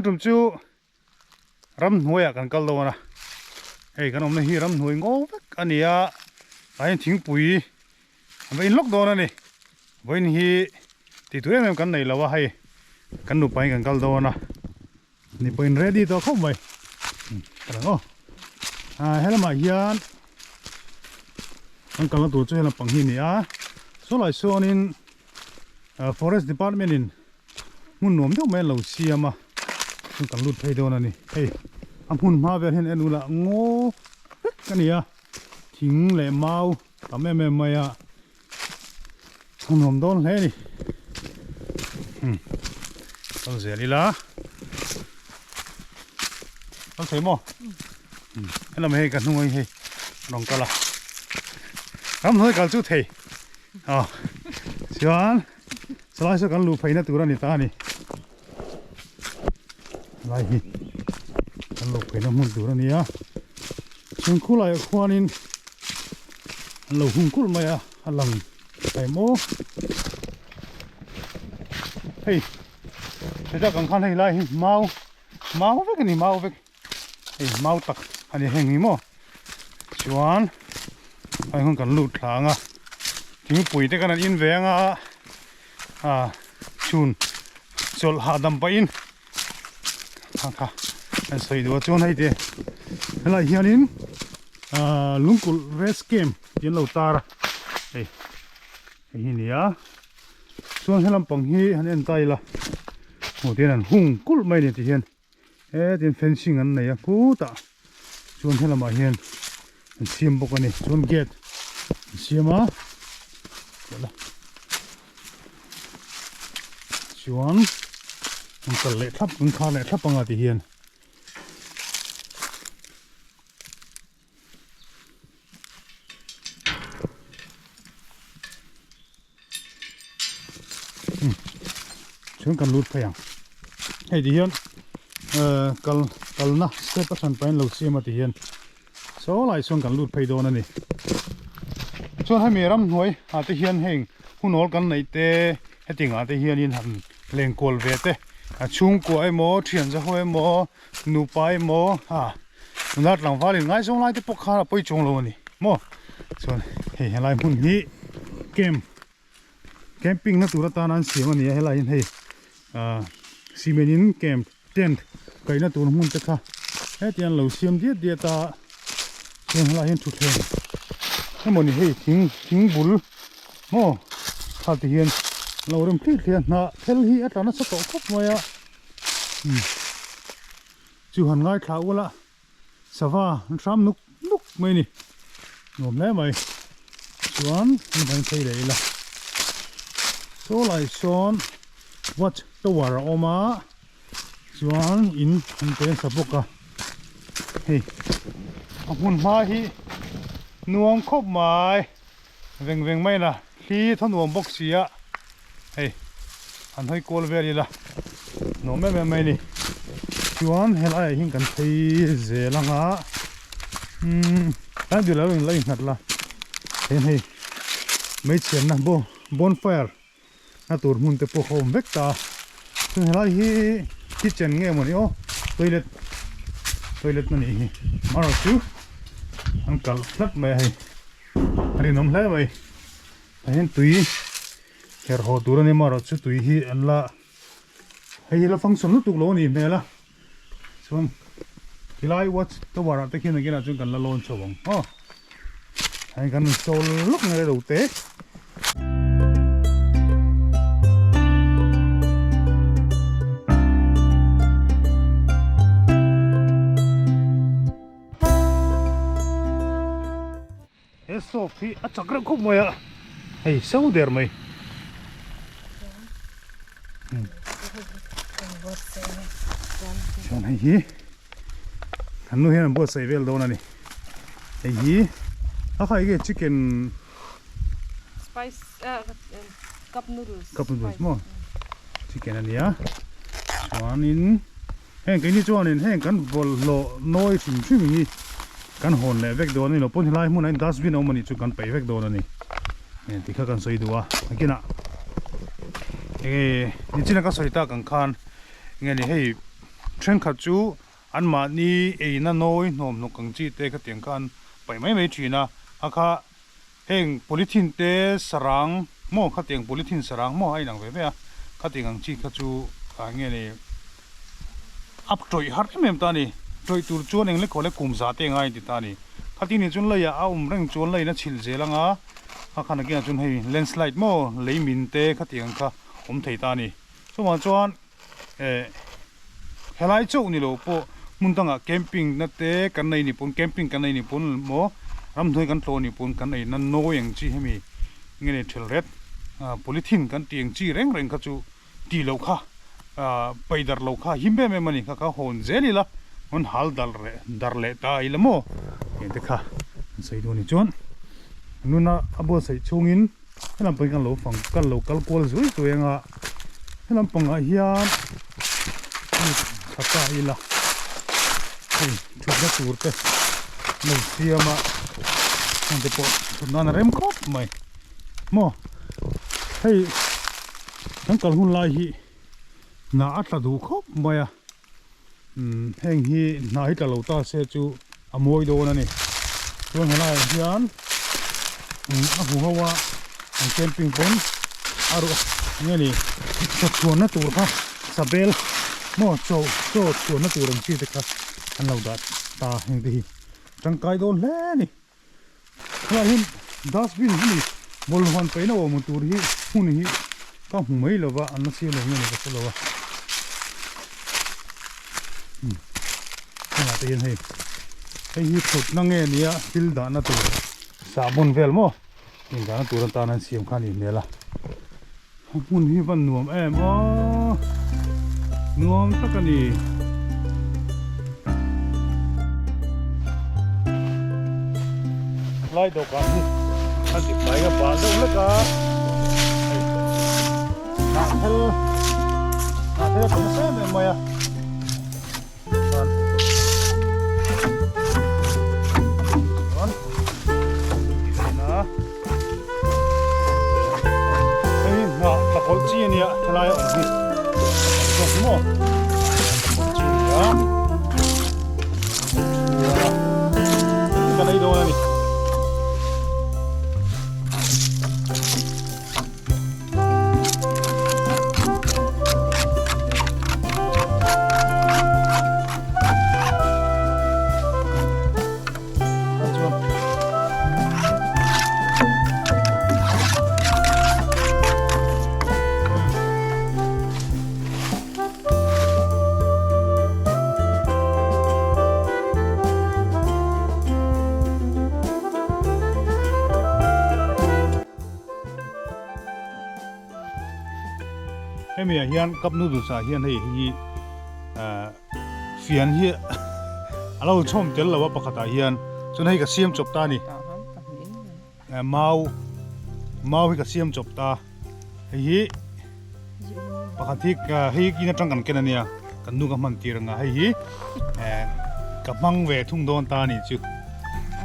Trùm chú rắm nuôiกันกันแล้วนะเฮ้ยกันอมนี่รำนุ้ยงออันนี้อ่ะไอ้ทิ้งปุ๋ยไปล็อกโดนนี่วันนี้ติดตัวเองกันไหนแล้ววะให้กันดูไปกันกันโดนนะนี่เป็น ready ตัวเข้าไปกันเนาะเฮ้ยละมาเฮียนกันละตัวช่วยละปังหินนี่อ่ะส่วนไรส่วนนี้forest department นี่มุ่งหนุ่มเท่าไหร่เราเสียมากันลุดไปโดนนี่เฮ้ยอันพุ่นมาแบบเห็นเอ็นูละโง่กันนี่อ่ะทิ้งเลยเมาทำแม่ไม่อ่ะหุ่นหอมโดนเลยนี่ต้องเสียลีละต้องเสียมั้งให้เราไม่ให้กันนุ่งให้ลองกันละทำให้กันจุดเฮ้ยอ๋อเสียนสไลด์สักกันลุดไปนะตัวนี้ตานี่ไล่กันลุดไปนะมุ่งตัวนี้อ่ะส่วนคู่ไหลคู่นี้เราหุ่นคู่มาอ่ะหลังไปโม่เฮ้ยจะกังคันให้ไล่เมาไปกันนี่เมาไปเฮ้ยเมาตักอันนี้แห้งนี่โม่ชวนไปห้องกันลุดหลังอ่ะทิ้งปุ๋ยแต่กันอินแวงอ่ะชุนจอลหาดำไปอินค่ะอันใส่ดูจวนให้ดีอะไรเฮียนินลุงกุลเรสเกมยันเราตาระเฮ้ยนี่อ่ะส่วนให้ลำปังฮีอันนี้ใจละโอ้เดี๋ยวนั้นหุ่งกุลไม่เนี่ยที่เห็นเดี๋ยวเฟนซิ่งอันไหนอ่ะกูตาส่วนให้ลำมาเห็นเสียมบุกันนี่ส่วนเกตเสียมาเดี๋ยวละส่วนมันก็เละทับมันขาเละทับปังอาที่เห็นช่วงกันลุดไปยังให้ดีเห็นกันนะสเตปชันไปเราเสียมาดีเห็นโซ่ไหลช่วงกันลุดไปโดนนี่ช่วงให้มีรำหน่วยอาทิเห็นแห่งหุ่นนอลกันในเตะให้ติ่งอาทิเห็นยินหันเล่งกอลเวเตชุ่งกัวไอโมเทียนจะหัวไอโมนูไปโมนัดหลังฟ้าเลยง่ายช่วงไล่ที่ปกขาไปจงโลนี่โมส่วนเฮ้ยอะไรหุ่นนี้เกมแคมปิ้งนะตัวตานั้นเสียมันนี่ให้ไรให้ซีเมนินแคมเต็นท์ไกนะตัวหุ่นตะค่ะเฮ้ยเตียนเราเสียมเดียตาเสียอะไรเห็นทุกเรื่องให้มันนี่ให้ทิ้งบุลโม่ข้าที่เห็นเราเริ่มคลี่เลียนนะเทลฮีอัตรานะสต๊อกครบมาอ่ะจู่หันง่ายข่าวละสภาพซ้ำนุกไม่นี่งมแล้วไหมส่วนมันเป็นใช่เลยล่ะโซ่ไหลส่วนวัดตัวเราออกมาส่วนอินมันเป็นสะบกอะเฮ้ยขอบคุณมาที่นวงครบหมายเวงไม่ล่ะที่ท่านนวงบกเสียเฮ้ยอันให้โกลเวรีล่ะน้องไม่นี่ส่วนเฮลัยหิ้งกันที่เจลังอ่ะตั้งอยู่แล้วเลยนัดละเห็นให้ไม่เชื่อนะบอนไฟร์น่าตัวหุ่นแต่พวกเขาเวกตาซึ่งเฮลัยที่เจนเงี้ยมันนี่โอ้ตัวเล็ดนั่นนี่มาเราชูอันกัลฟลัดไปให้อันนี้น้องเล่ไปเห็นตุยแค่รอตัวนี้มาเราชูตุยที่อันละให้เราฟังสนุกตุกโลนี่เนี่ยละส่วนที่ไล่วัดตัวเราตะกี้นักกินอาจจะกันละลอนชวงให้กันโซลุกในเราเตะโซฟีอัดจักรคุบมาอ่ะเฮ้ยเศร้าเดือดไหมชวนให้ฮีขันนู้นเห็นบัวใส่เวลโดนนี่ให้ฮีอะไรกันชิคเก้น spice cup noodles มั้งชิคเก้นอันนี้อ่ะชวนนินแห้งกันนี่ชวนนินแห้งกันบอลโลน้อยชุ่มนี่กันหอนเลยเวกโดนนี่เราปุ่นที่ไล่มุ่งในดัสบินเอามันนี่จุกันไปเวกโดนนี่เนี่ยที่เขากันสวยดูอ่ะกินอ่ะนี่จีน่าก็สวยตากันคัน งั้นนี่ให้ trend khát chú anh mà ni ấy na nói nôm nó càng chi tê cái tiếng can bảy mấy chuyện na kha heng polythene te sarang mo khát tiếng polythene sarang mo ai nang về à khát tiếng càng chi khát chú nghe này áp trội hard em ta ni trội tur chuan anh lấy khỏi lấy cùng giá tiền ngay thì ta ni khát tiếng này chuan lấy à răng chuan lấy nó chìm dễ lắm á khát này kia chuan hay landslide mo lấy min te khát tiếng kha thấy ta ni số mà chuan helai chau ni lo po mun tanga camping na te kan nei ni pon camping kan nei ni pon mo ram thoi kan tlo ni pon kan nei nan no yang chi hemi ngene thel ret polythene kan tiang chi reng reng kha chu ti lo kha paidar lo kha himbe me mani kha hon zeli la on hal dar le ta ila mo ente kha sei do ni chon nuna abo sei chungin lam pai kan lo fang kan lo kal kol zui tu yang lam panga hian khata ila chukna turte nei siama ande po tunan rem khop mai mo hei nang kal hun lai hi na atla du khop mai a heng hi na hi ta lo ta se chu amoi do na ni chuan helai hian a hu hawa ang camping pon aro nge ni chuan na tur ha sabel mo chuan na tur ang chi te kha an lo dat ta heng te hi tangkai don le ni kha hin dustbin hi bol han pe na o mu tur hi hun hi ka hu mai lo ba an si lo nge ni ka lo wa na te hin hei hi thut na nge ni a til da na tur sabun vel mo in da na tur ta nan siam khan ni mela hun hi van nuam em o nuam takani lai do kan hi an ti pai ga ba do la ka na thel ko se me moya hol chi ni a thlai on hi so mo chi ya ka nei do ni mi hian kap nu du sa hian hei hi fian hi alo chom tel lawa pakhata hian chun hei ka siam chop ta ni mau hi ka siam chop ta hei pakhathik hei ki na tang kan ken ania kan nu ka man tiranga hei hi ka mang ve thung don ta ni chu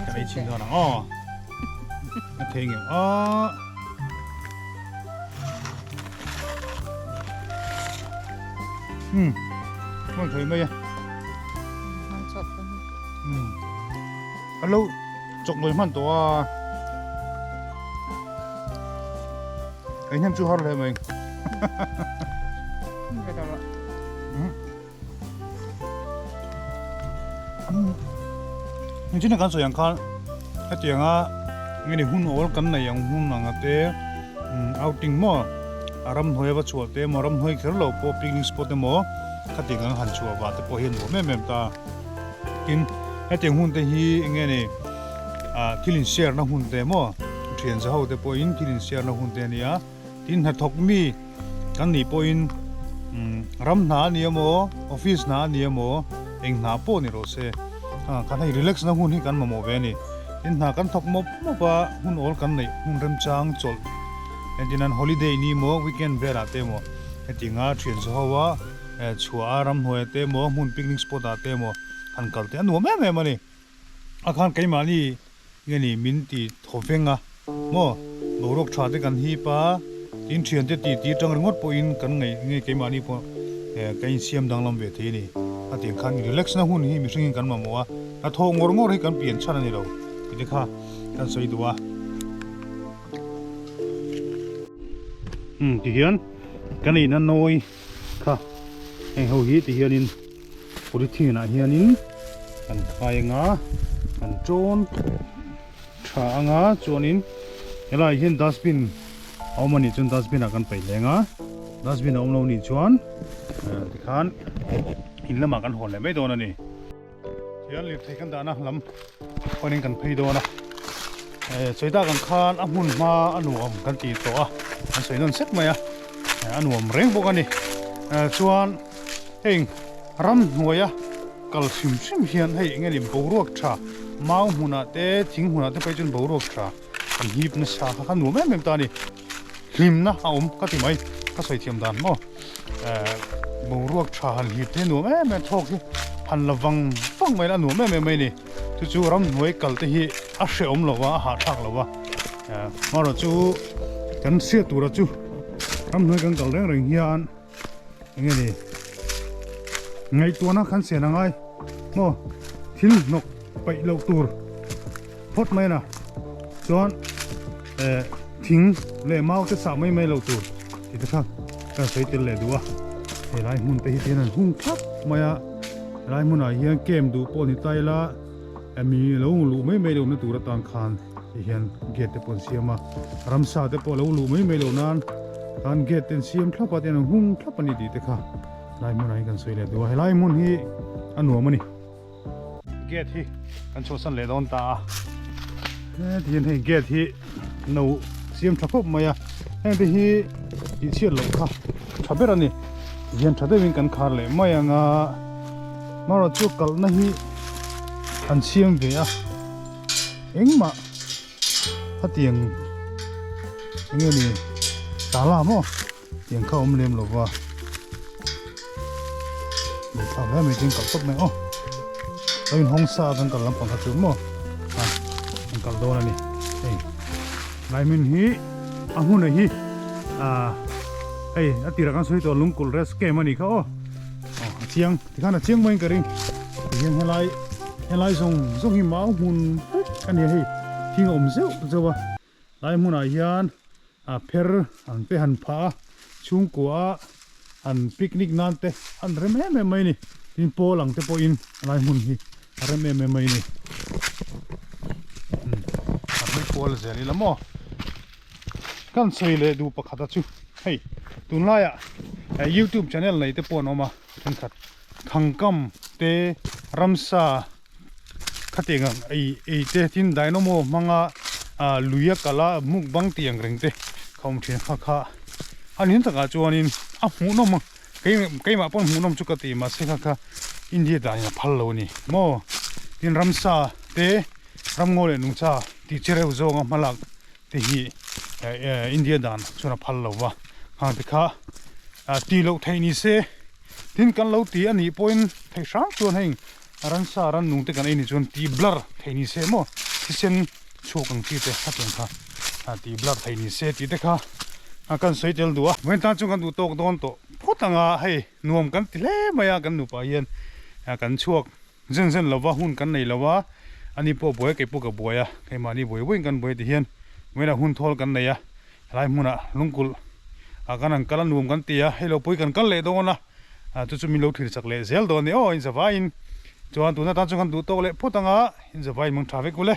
ka ei chin don a na theng a con thấy mấy à? Alo, chọc người man to à? Anh em chưa hỏi lại mình. Nhưng chính là cái số yang kan, cái tiếng á, cái này hun ol cái này yang hun nang ate, outing mo. Aram hoi ba chuột te moram hoi khar lo po picnic spot te mo khating ang han chua ba te po hin mo mem ta tin ate hun te hi nge ne kilin share na hun te mo thian za ho te po in kilin share na hun te nia tin ha thok mi kan ni po in ram na ni mo office na ni mo eng na po ni ro se kan hai relax na hun hi kan mo ve ni tin na kan thok mo ba hun ol kan nei hun rem chang chol and holiday ni mo weekend vera te mo hetinga thian zo hawa chua ram hoe te mo mun picnic spot ate mo kan kal te anu me mani akhan kai mani ngeni min ti thofenga mo borok tha te kan hi pa tin thian te ti tang ngot po in kan ngai ngai kai mani po kai siam dang lam ve the ni tiền khăn relax na hun hi mi singin kan ma mo a tho ngor ngor hi kan pian chana ni ro ti kha kan soi duwa ti hian kan in an noi kha heng ho hi ti hian in polythene na hian in kan khai nga kan chon tha nga chonin helai hian dustbin omani chun dustbin akan pai lenga dustbin omlo ni chuan ti khan in lama kan hol le mai don ani hian lip thei kan dana lam ponin kan phei dona choida kan khan amun ma anuam kan ti to a an soinon sek maya anuam reng bok ani chuan heng ram hnuaia kal sim sim hian hei engeni boruak tha mau huna te thing huna te pai chun boruak tha kan hip na sa kha nu mem ta ni hlim na aum ka ti mai ka soi thiam dan mo boruak tha han hip te nu mem thok hi han lawang fang mai la nu mem mai ni chu chu ram hnuai kal te hi a hre om lowa ha thak lowa ma ro chu kan sia tu ra chu ram hnuai kan kal reng reng hian engeni ngay tua nó khăn xẻ ngay mo thil nọc bậy lậu tur phốt mấy nè chọn thính lệ mau cái sạo mấy lậu tur thì thế khác ta thấy tiền lệ đua thì lại muốn thấy tiền là hung khắp mày lại muốn là hiện kem đủ bọn thì tay là mi lâu lù mấy đầu nó tur ra toàn khan thì hiện ghét cái bọn xiêm mà ram sa cái bọn lâu lù mấy đầu nan khan ghét tiền xiêm khắp bao tiền là hung khắp anh đi thế khác lai mun ai kan soi le do lai mun hi anu mani gate hi kan cho san le don ta thian hei gate hi no siam thapop maya he hi i chiat lo kha thaber ani hian thade win kan khar le maya nga maro chu kal na hi an siam ve a engma hatiang ngeni tala mo tiang kha lem lo wa thằng này mình chỉ cắt tóc này ô, đây hong sa đang cắt làm bằng hạt trứng mà, đang cắt đâu này, này mình hi, anh này hi, anh tira kan soi to lungkul res ke mani kha ô, chiang, thì khana chiang mình cái ring, hiện lại song hi máu hun, cái này hi, tiếng ôm xíu, rồi ba, lại mun này hiền, per, anh pe han pha, chung qua an picnic nan te an rem mai ni in po lang te po in lai mun hi rem mai ni mai po la zeli la mo kan sei le du pa khata chu hei tun la ya YouTube channel nei te po no ma kan khat thangkam te ramsa khatenga ei te tin dynamo manga luya kala mukbang tiang reng te khom thien kha anh hiện tại cho anh mu nom cái mà pon mu nom chu ka ti ma se kha India da ya phal lo ni mo tin ramsa te ramngole nu cha ti chere zo nga malak te hi India dan chuna phal lo wa ha te kha ti lo thai ni se tin kan lo ti ani point thai sang chon heng ramsa ran nu te kan ai ni chon ti blur thai ni se mo ti sen chu kang ti te ha ten kha ti blur thai ni se ti te kha kan soi tel dua wen ta chung kan du tok don to photanga hei nuam kan ti le maya kan nu pa hian kan chuak zen lawa hun kan nei lawa ani po boy ke pu ka boya ke mani boy wen kan boy ti hian mena hun thol kan nei a lai muna lungkul kan an kala nuam kan ti a hello pui kan le do na tu chu mi lo thir chak le zel do ni o in zawain chuan tu na ta chung kan du tok le photanga in zawain mong traffic ule